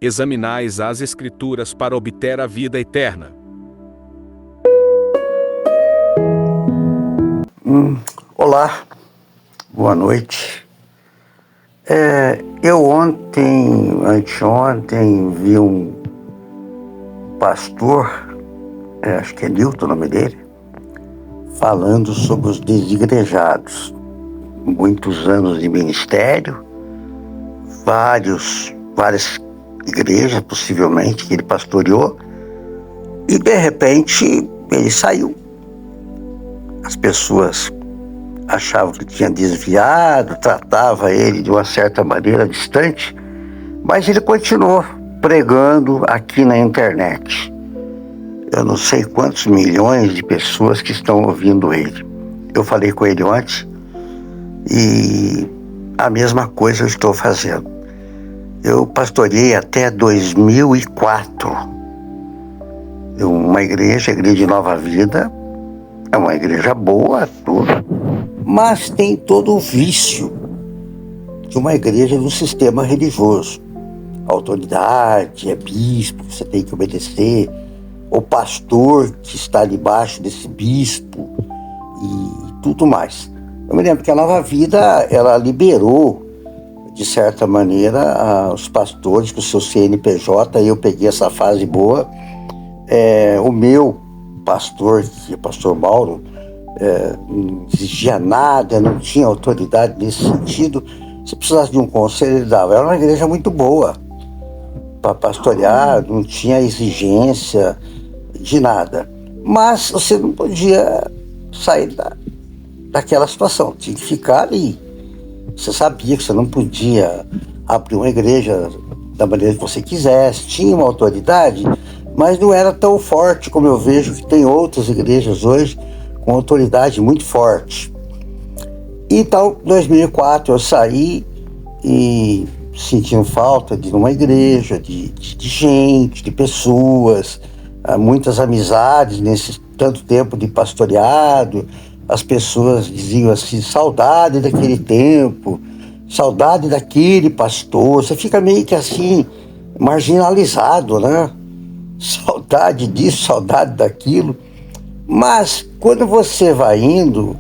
Examinais as Escrituras para obter a vida eterna. Olá, boa noite. Eu anteontem, vi um pastor, acho que é Newton o nome dele, falando sobre os desigrejados. Muitos anos de ministério, várias igrejas, possivelmente, que ele pastoreou, e de repente ele saiu. As pessoas achavam que tinha desviado, tratava ele de uma certa maneira distante, mas ele continuou pregando aqui na internet. Eu não sei quantos milhões de pessoas que estão ouvindo ele. Eu falei com ele ontem e a mesma coisa eu estou fazendo. Eu pastoreei até 2004 uma igreja, a Igreja de Nova Vida. É uma igreja boa, tudo, mas tem todo o vício de uma igreja no sistema religioso. A autoridade, é bispo, você tem que obedecer, o pastor que está debaixo desse bispo e tudo mais. Eu me lembro que a Nova Vida, ela liberou, de certa maneira, os pastores com o seu CNPJ, e eu peguei essa fase boa. O meu pastor, que é o pastor Mauro, não exigia nada, não tinha autoridade nesse sentido. Se precisasse de um conselho, ele dava. Era uma igreja muito boa para pastorear, não tinha exigência de nada. Mas você não podia sair daquela situação, tinha que ficar ali. Você sabia que você não podia abrir uma igreja da maneira que você quisesse, tinha uma autoridade, mas não era tão forte como eu vejo que tem outras igrejas hoje com autoridade muito forte. Então, em 2004 eu saí e sentindo falta de uma igreja, de gente, de pessoas, muitas amizades nesse tanto tempo de pastoreado. As pessoas diziam assim, saudade daquele tempo, saudade daquele pastor. Você fica meio que assim, marginalizado, né? Saudade disso, saudade daquilo. Mas quando você vai indo,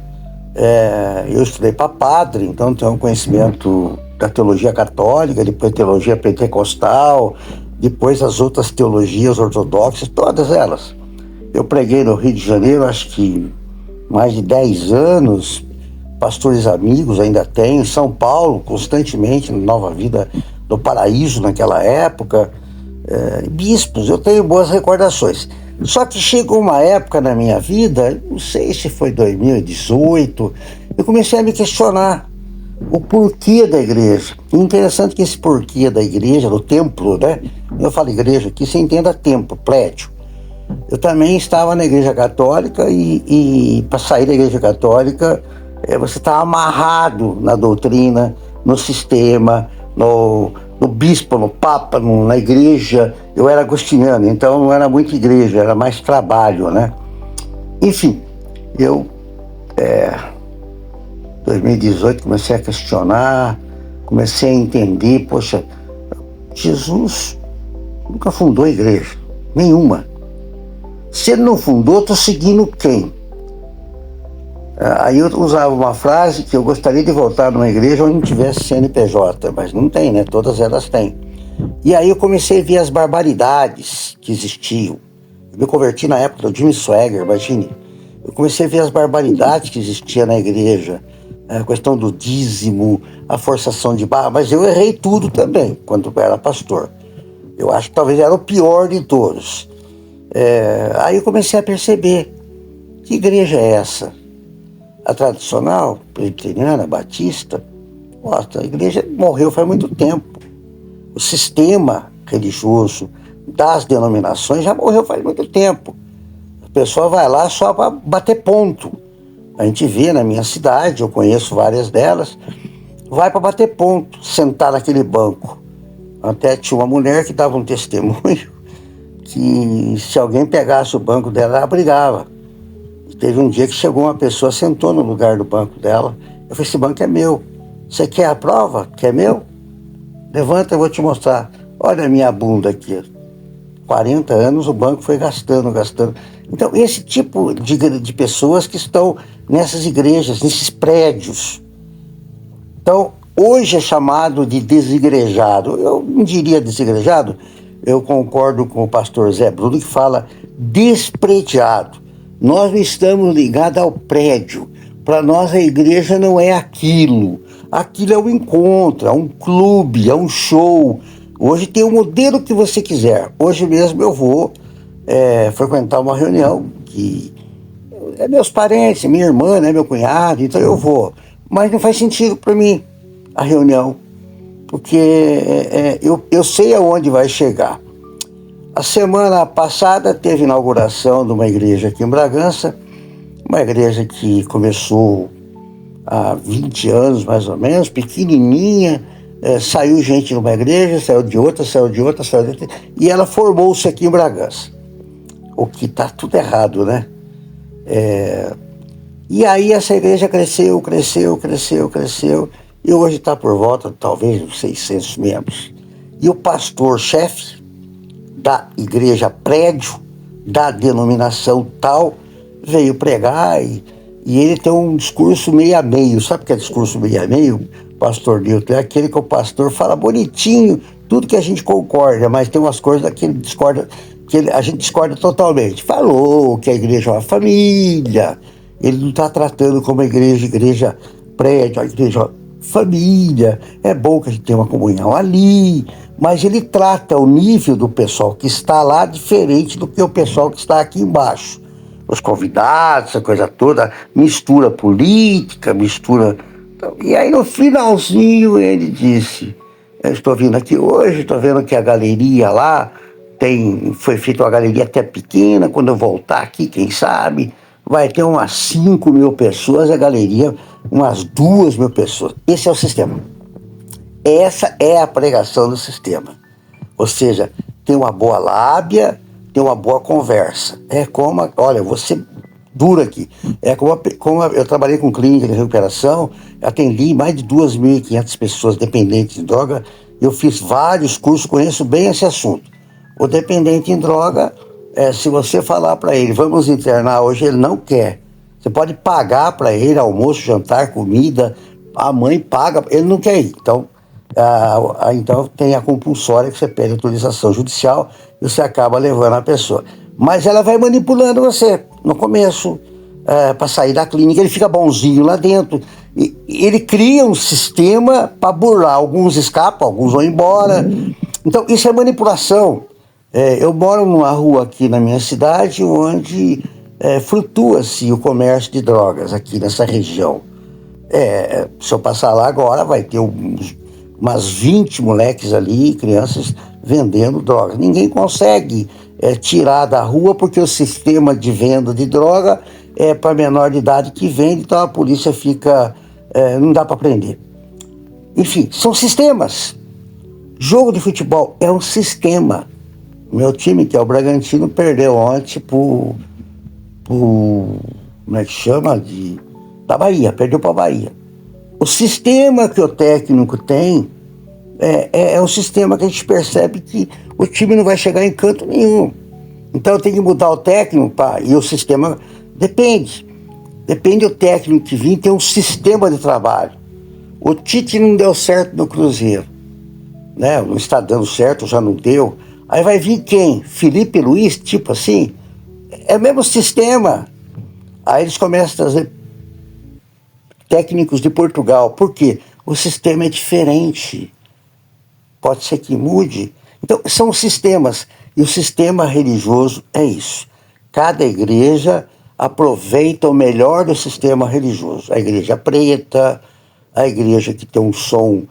eu estudei para padre, então tenho um conhecimento da teologia católica, depois teologia pentecostal, depois as outras teologias ortodoxas, todas elas. Eu preguei no Rio de Janeiro, acho que mais de 10 anos, pastores amigos ainda tenho, em São Paulo, constantemente, na Nova Vida do Paraíso naquela época, bispos, eu tenho boas recordações. Só que chegou uma época na minha vida, não sei se foi 2018, eu comecei a me questionar o porquê da igreja. E interessante que esse porquê da igreja, do templo, né? Quando eu falo igreja aqui, você entenda templo, prédio. Eu também estava na igreja católica e para sair da igreja católica, você está amarrado na doutrina, no sistema, no bispo, no papa, na igreja. Eu era agostiniano, então não era muito igreja, era mais trabalho, né? Enfim, eu, 2018, comecei a questionar, comecei a entender, poxa, Jesus nunca fundou igreja, nenhuma. Se ele não fundou, estou seguindo quem? Aí eu usava uma frase que eu gostaria de voltar numa igreja onde não tivesse CNPJ, mas não tem, né? Todas elas têm. E aí eu comecei a ver as barbaridades que existiam. Eu me converti na época do Jimmy Swaggart, imagine. Eu comecei a ver as barbaridades que existiam na igreja, a questão do dízimo, a forçação de barra, mas eu errei tudo também, quando eu era pastor. Eu acho que talvez era o pior de todos. Aí eu comecei a perceber, que igreja é essa? A tradicional, presbiteriana, batista? Nossa, a igreja morreu faz muito tempo. O sistema religioso das denominações já morreu faz muito tempo. A pessoa vai lá só para bater ponto. A gente vê na minha cidade, eu conheço várias delas, vai para bater ponto, sentar naquele banco. Até tinha uma mulher que dava um testemunho que se alguém pegasse o banco dela, ela brigava. E teve um dia que chegou uma pessoa, sentou no lugar do banco dela. Eu falei, esse banco é meu. Você quer a prova que é meu? Levanta, eu vou te mostrar. Olha a minha bunda aqui. 40 anos o banco foi gastando. Então, esse tipo de pessoas que estão nessas igrejas, nesses prédios. Então, hoje é chamado de desigrejado. Eu não diria desigrejado, eu concordo com o pastor Zé Bruno que fala desprediado. Nós não estamos ligados ao prédio. Para nós a igreja não é aquilo. Aquilo é um encontro, é um clube, é um show. Hoje tem o modelo que você quiser. Hoje mesmo eu vou frequentar uma reunião que é meus parentes, minha irmã, né, meu cunhado, então eu vou. Mas não faz sentido para mim a reunião, porque eu sei aonde vai chegar. A semana passada teve inauguração de uma igreja aqui em Bragança, uma igreja que começou há 20 anos mais ou menos, pequenininha, saiu gente numa igreja, saiu de outra, e ela formou-se aqui em Bragança. O que está tudo errado, né? E aí essa igreja cresceu, e hoje está por volta, talvez, uns 600 membros. E o pastor-chefe da igreja prédio, da denominação tal, veio pregar e ele tem um discurso meio a meio. Sabe o que é discurso meio a meio, pastor Nilton? É aquele que o pastor fala bonitinho, tudo que a gente concorda, mas tem umas coisas que ele discorda, a gente discorda totalmente. Falou que a igreja é uma família, ele não está tratando como a igreja prédio, a igreja família, é bom que a gente tenha uma comunhão ali, mas ele trata o nível do pessoal que está lá diferente do que o pessoal que está aqui embaixo. Os convidados, essa coisa toda, mistura política, mistura... E aí no finalzinho ele disse, eu estou vindo aqui hoje, estou vendo que a galeria lá foi feita uma galeria até pequena, quando eu voltar aqui, quem sabe, vai ter umas 5 mil pessoas, a galeria umas 2 mil pessoas. Esse é o sistema. Essa é a pregação do sistema. Ou seja, tem uma boa lábia, tem uma boa conversa. Olha, você dura aqui. Como eu trabalhei com clínica de recuperação, atendi mais de 2.500 pessoas dependentes de droga, eu fiz vários cursos, conheço bem esse assunto. O dependente em droga, se você falar para ele, vamos internar hoje, ele não quer. Você pode pagar para ele almoço, jantar, comida, a mãe paga, ele não quer ir. Então tem a compulsória que você pede autorização judicial e você acaba levando a pessoa. Mas ela vai manipulando você no começo, para sair da clínica, ele fica bonzinho lá dentro. E ele cria um sistema para burlar. Alguns escapam, alguns vão embora. Então isso é manipulação. Eu moro numa rua aqui na minha cidade onde flutua-se o comércio de drogas aqui nessa região. Se eu passar lá agora, vai ter umas 20 moleques ali, crianças, vendendo drogas. Ninguém consegue tirar da rua porque o sistema de venda de droga é para menor de idade que vende, então a polícia fica... não dá para prender. Enfim, são sistemas. Jogo de futebol é um sistema. Meu time, que é o Bragantino, perdeu ontem como é que chama? Da Bahia, perdeu para a Bahia. O sistema que o técnico tem é um sistema que a gente percebe que o time não vai chegar em canto nenhum. Então tem que mudar o técnico, e o sistema depende do técnico que vir, tem um sistema de trabalho. O Tite não deu certo no Cruzeiro, né? Não está dando certo, já não deu. Aí vai vir quem? Felipe Luiz, tipo assim? É o mesmo sistema. Aí eles começam a trazer técnicos de Portugal. Por quê? O sistema é diferente. Pode ser que mude. Então, são sistemas. E o sistema religioso é isso. Cada igreja aproveita o melhor do sistema religioso. A igreja preta, a igreja que tem um som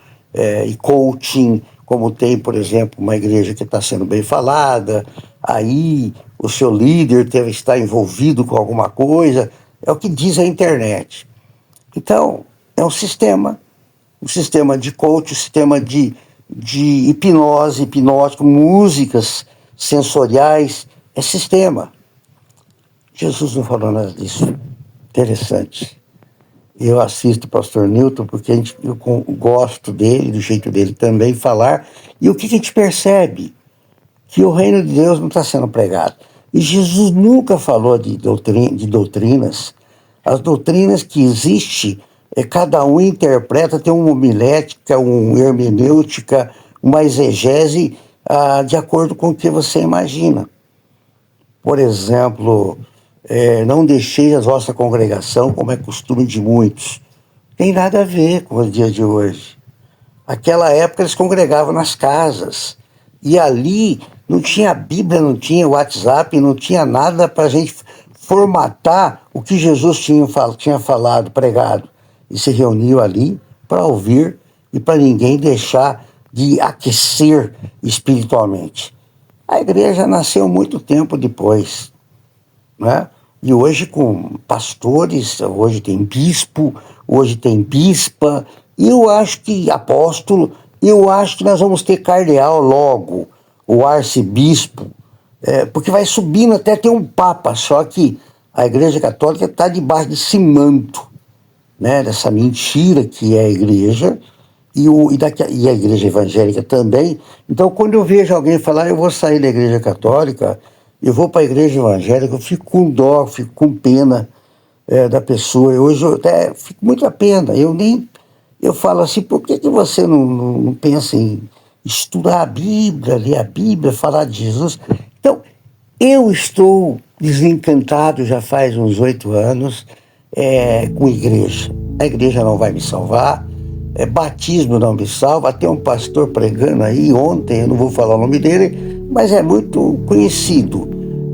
e coaching, como tem, por exemplo, uma igreja que está sendo bem falada, aí o seu líder deve estar envolvido com alguma coisa, é o que diz a internet. Então, é um sistema de coaching, um sistema de hipnose, hipnótico, músicas sensoriais, é sistema. Jesus não falou nada disso. Interessante. Eu assisto o pastor Newton porque eu gosto dele, do jeito dele também falar. E o que a gente percebe? Que o reino de Deus não está sendo pregado. E Jesus nunca falou de doutrinas. As doutrinas que existem, cada um interpreta, tem uma homilética, uma hermenêutica, uma exegese de acordo com o que você imagina. Por exemplo, não deixeis a vossa congregação, como é costume de muitos. Tem nada a ver com o dia de hoje. Aquela época eles congregavam nas casas. E ali não tinha Bíblia, não tinha WhatsApp, não tinha nada para a gente formatar o que Jesus tinha falado, pregado. E se reuniu ali para ouvir e para ninguém deixar de aquecer espiritualmente. A igreja nasceu muito tempo depois, né? E hoje com pastores, hoje tem bispo, hoje tem bispa, e eu acho que apóstolo, eu acho que nós vamos ter cardeal logo, o arcebispo, porque vai subindo até ter um papa, só que a Igreja Católica está debaixo desse manto, né, dessa mentira que é a igreja, e a Igreja Evangélica também. Então, quando eu vejo alguém falar, eu vou sair da Igreja Católica, eu vou para a Igreja Evangélica, eu fico com dó, fico com pena da pessoa. Hoje eu até fico muita pena. Eu falo assim, por que você não pensa em estudar a Bíblia, ler a Bíblia, falar de Jesus? Então, eu estou desencantado já faz uns 8 anos com igreja. A igreja não vai me salvar, batismo não me salva. Tem um pastor pregando aí ontem, eu não vou falar o nome dele, mas é muito conhecido,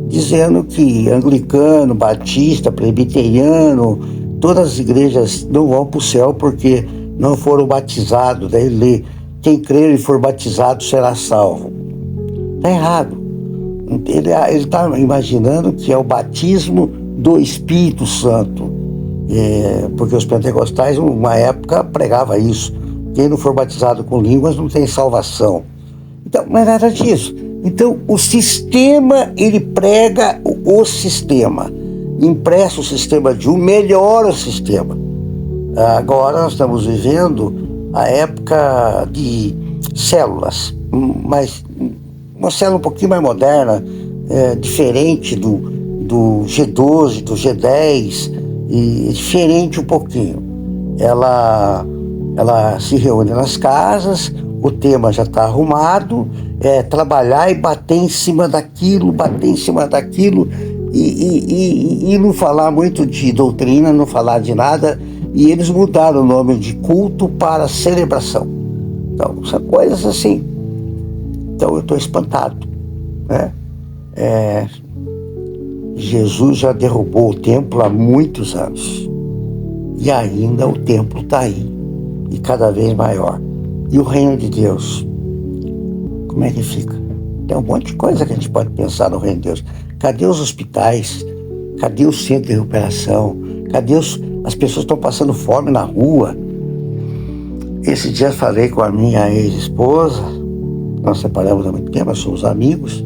dizendo que anglicano, batista, presbiteriano, todas as igrejas não vão para o céu porque não foram batizados. Daí lê, quem crer e for batizado será salvo. Está errado. Ele está imaginando que é o batismo do Espírito Santo, porque os pentecostais, uma época, pregavam isso. Quem não for batizado com línguas não tem salvação. Então, não é nada disso. Então, o sistema, ele prega o sistema, empresta o sistema de um, melhora o sistema. Agora nós estamos vivendo a época de células, mas uma célula um pouquinho mais moderna, diferente do G12, do G10, e diferente um pouquinho. Ela se reúne nas casas, o tema já está arrumado, trabalhar e bater em cima daquilo, e não falar muito de doutrina, não falar de nada, e eles mudaram o nome de culto para celebração. Então, são coisas assim. Então eu estou espantado, né? Jesus já derrubou o templo há muitos anos, e ainda o templo está aí, e cada vez maior. E o reino de Deus, como é que fica? Tem um monte de coisa que a gente pode pensar no reino de Deus. Cadê os hospitais? Cadê o centro de recuperação? Cadê as pessoas estão passando fome na rua? Esse dia falei com a minha ex-esposa, nós separamos há muito tempo, nós somos amigos,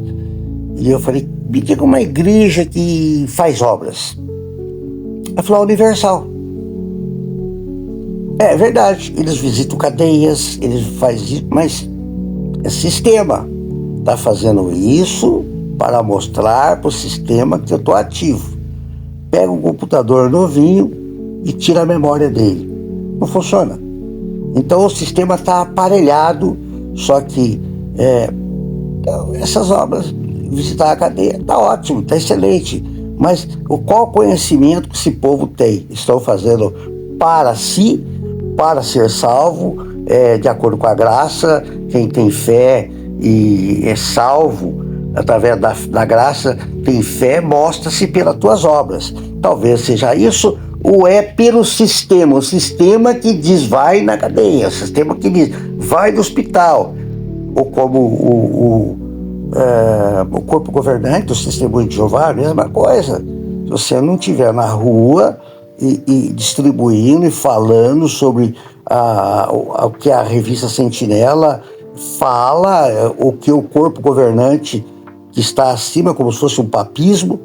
e eu falei, me diga uma igreja que faz obras. Ela falou, Universal. É verdade, eles visitam cadeias, eles fazem isso, mas é sistema. Está fazendo isso para mostrar para o sistema que eu estou ativo. Pega um computador novinho e tira a memória dele. Não funciona. Então o sistema está aparelhado, só que essas obras, visitar a cadeia, está ótimo, está excelente. Mas qual conhecimento que esse povo tem? Estão fazendo para si, para ser salvo, de acordo com a graça. Quem tem fé e é salvo através da graça, tem fé, mostra-se pelas tuas obras. Talvez seja isso, ou é pelo sistema, o sistema que diz vai na cadeia, o sistema que diz vai no hospital, ou como o corpo governante do Testemunho de Jeová, a mesma coisa. Se você não estiver na rua e distribuindo e falando sobre o que a revista Sentinela fala, o que o corpo governante que está acima, como se fosse um papismo,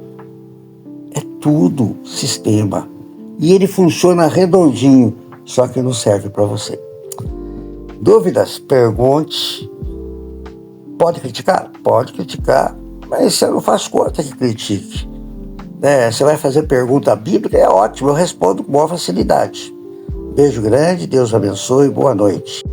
é tudo sistema. e ele funciona redondinho, só que não serve para você. Dúvidas? Pergunte. Pode criticar? Pode criticar, mas você não faz conta que critique. Você vai fazer pergunta bíblica, é ótimo, eu respondo com maior facilidade. Beijo grande, Deus abençoe, boa noite.